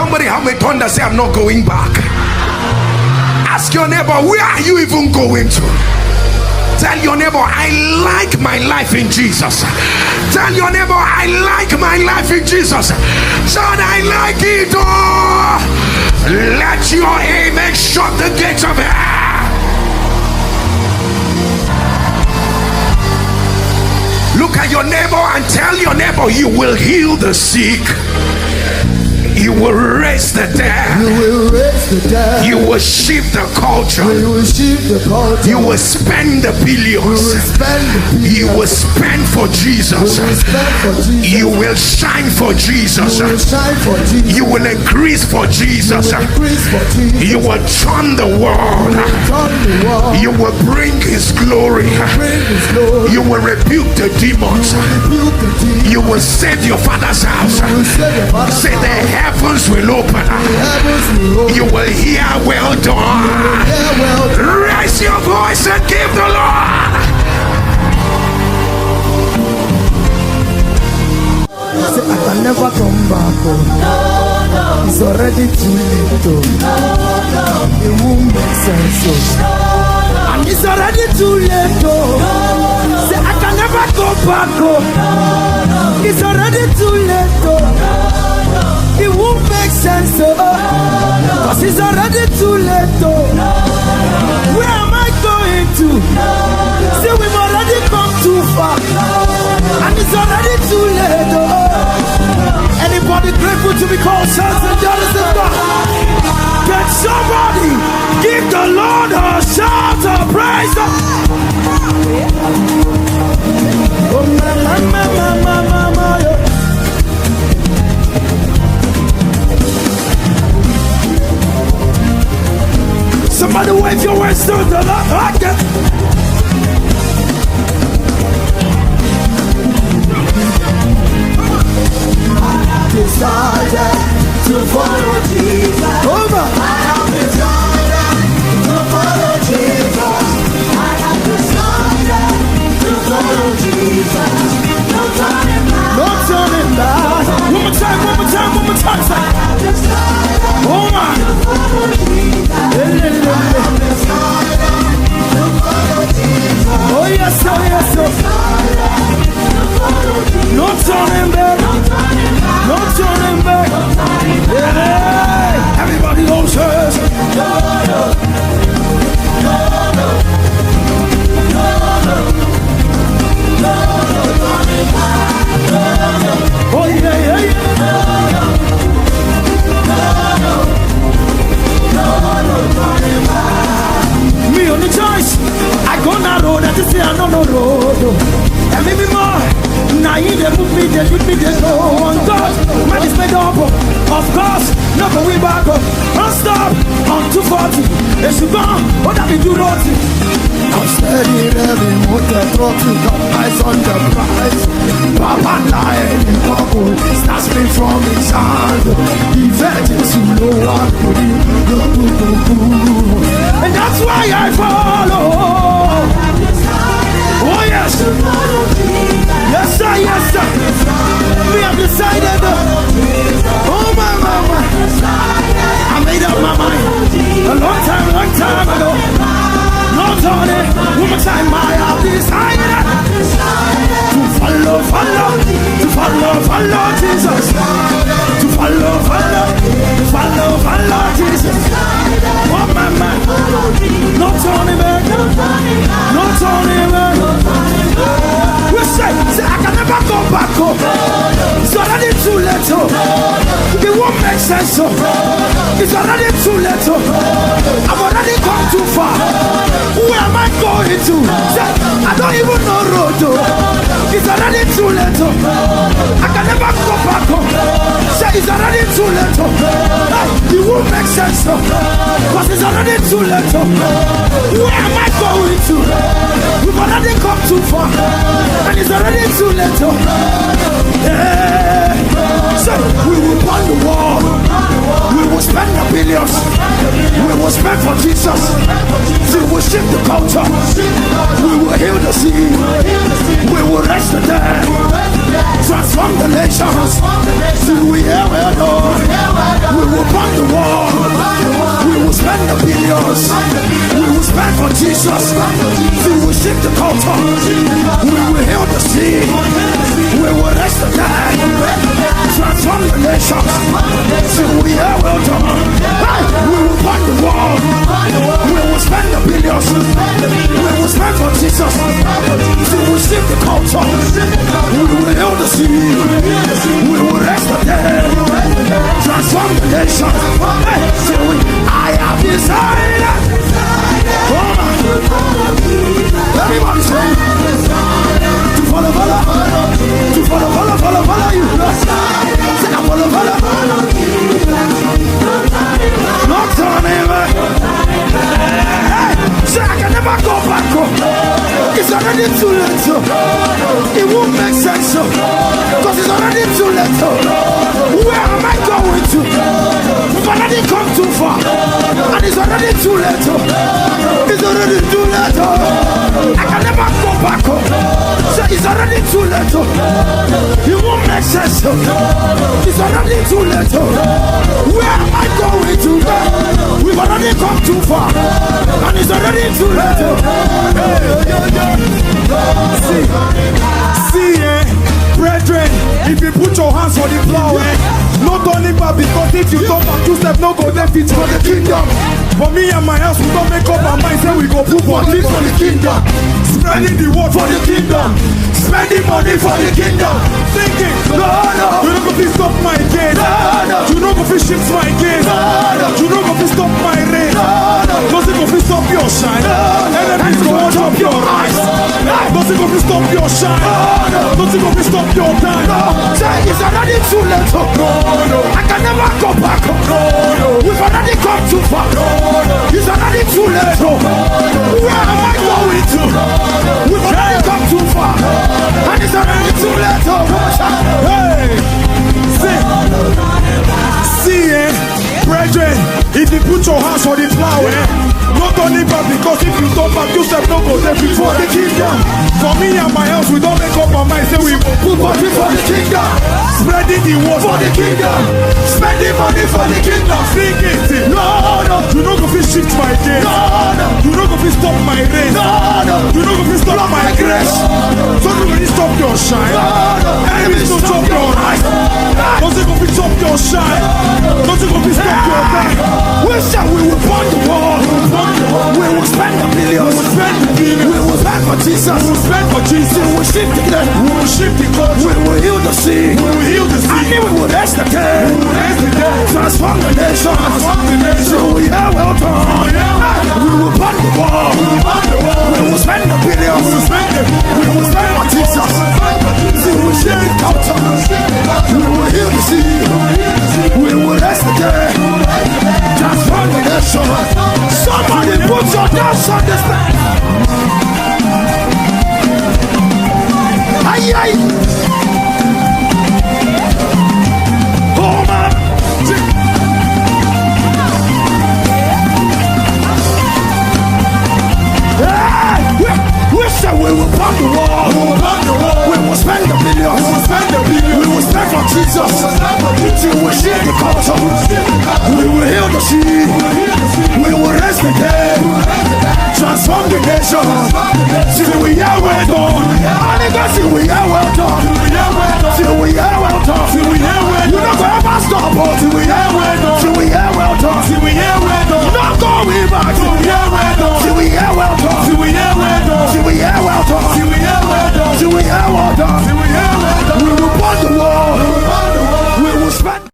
Somebody have a thunder, say I'm not going back. Ask your neighbor, where are you even going to? Tell your neighbor, I like my life in Jesus. Tell your neighbor, I like my life in Jesus. Son, I like it. Oh, let your amen shut the gates of hell. Look at your neighbor and tell your neighbor, you will heal the sick. You will raise the dead. You will raise the dead. You will shift the culture. You will shift the culture. You will spend the billions. You will spend the billions. You will spend for Jesus. You will spend for Jesus. You will shine for Jesus. You will shine for Jesus. You will increase for Jesus. You will increase for Jesus. You will turn the world. You will turn the world. You will bring His glory. Bring His glory. You will rebuke the demons. You will rebuke the demons. You will save your father's house. You will save your father's Say the house. heavens will open. You will hear well done. Raise your voice and give the Lord. Say, I can never come back. Oh. It's already too late. Oh. It won't make sense. Oh. And it's already too late. Oh. Say, I can never go back. Oh. It's already too late. Oh. It won't make sense, oh, cause it's already too late, oh. Where am I going to? See, we've already come too far, and it's already too late, oh. Anybody grateful to be called sons and daughters of God? Can somebody give the Lord a shout of praise? Oh, my. Somebody wave your words to the Lord again. I have decided to follow Jesus. Over. I have decided to follow Jesus. I have decided to follow Jesus. No turning back. No turning back. One more time. I have decided to follow Jesus. Oh yes, no turning back, no turning back. Yeah. Everybody goes first. Oh yeah. Me on the choice. I go na road and say I know no road. And maybe more. Now you they move me, they shoot me, they go on God. Man is made up of course. No go we back up. Don't stop on 240. They should go. What have you do roti? I'm steady, every motor throttle. Got eyes on the prize. Papa lying in bubble. Snatch me from his hand. The virgins who know what to do. And that's why I follow. Oh yes. Yes sir, yes sir. We have decided. Oh my mama. I made up my mind a long time ago. No turning. One more time I have decided to follow Jesus. To follow Jesus. Oh my man. No turning back. No turning back. We say I can never go back home. It's already too late. It won't make sense. It's already too late. I've already come too far. Where am I going to? I don't even know road. It's already too late. I can never go back home. Say it's already too late. It won't make sense. Because it's already too late. Where am I going to? We've already come too far. And it's already too late. Yeah. So we will burn the wall. We will spend the billions. We will spend for Jesus. We will shift the culture. We will heal the sick. We will raise the dead. Transform the nations. We will hear well done. We will billions. We will spend for Jesus. We will shift the culture. We will heal the sick. We will rest the dead. Transform the nation. Till we are well done. Hey, we will find the world. We will spend the billions. We will spend for Jesus. We will shift the culture. We will heal the sick. We will rest the dead. Transform the nation. Hey, till we, I have decided. Everybody say to follow you. Say I follow. Not turning back. Say I can never go back. It's already too late. It won't make sense. Cause it's already too late. Where am I going to? We've already come too far. And it's already too late. It's already too late. I can never go back. So it's already too late. It won't make sense. It's already too late. Where am I going to? We've already come too far. And it's already too late. See, brethren, if you put your hands on the plow, no turning back, because if you don't back 2 steps, no go left it for the kingdom. For me and my house, we don't make up our mind, say we go put one thing for the kingdom. Spreading the word for the kingdom. Spending money for the kingdom. Thinking, no, you don't go to stop my gain. You don't go to shift my gain. You don't go to stop my rain. Doesn't go to stop your shine. Enemies go to stop your eyes. Doesn't go to stop your shine. Doesn't go to stop your time. Say it's already too late. I can never go back. We've already come too far. It's already too late. Where am I going to? We've already come too far. And it's already too late. Hey, see, brethren, if you put your hands on the plow, not only back, because if you don't back 2 steps, no go there before the kingdom. For me and my house, we don't make up our mind, say we will put money for the kingdom. Spreading the word for the kingdom. Spending money for the kingdom. Sing it. No. You don't go to shift my gain. No. You don't go to stop my rain. No. You don't go to stop my grace. So you will stop your shine. Enemies don't stop your eyes. Doesn't go to stop your shine. Doesn't go to stop your time. We said we will burn the world. We will spend the millions. We will spend for Jesus. We will spend for Jesus. We will shift the dead. We will shift the culture. We will heal the sick. We will heal the sick. And we will rest the dead. We will raise the dead. Transform the nation. Transform the nation. So we are well done. We will burn the world. We will spend the billions. We will spend for Jesus. We will shift the culture. We will heal the sick. We will rest the dead. Transform the nation. Somebody put your dance on this thing. Aye. Oh man. We said we will burn the wall. We will spend the billions. We will spend for Jesus. Till we share the culture. We will heal the sick. We will rest the dead. Transform the nation. Till we are well done. Till we are well done. Till we are well done. You don't ever stop until we are well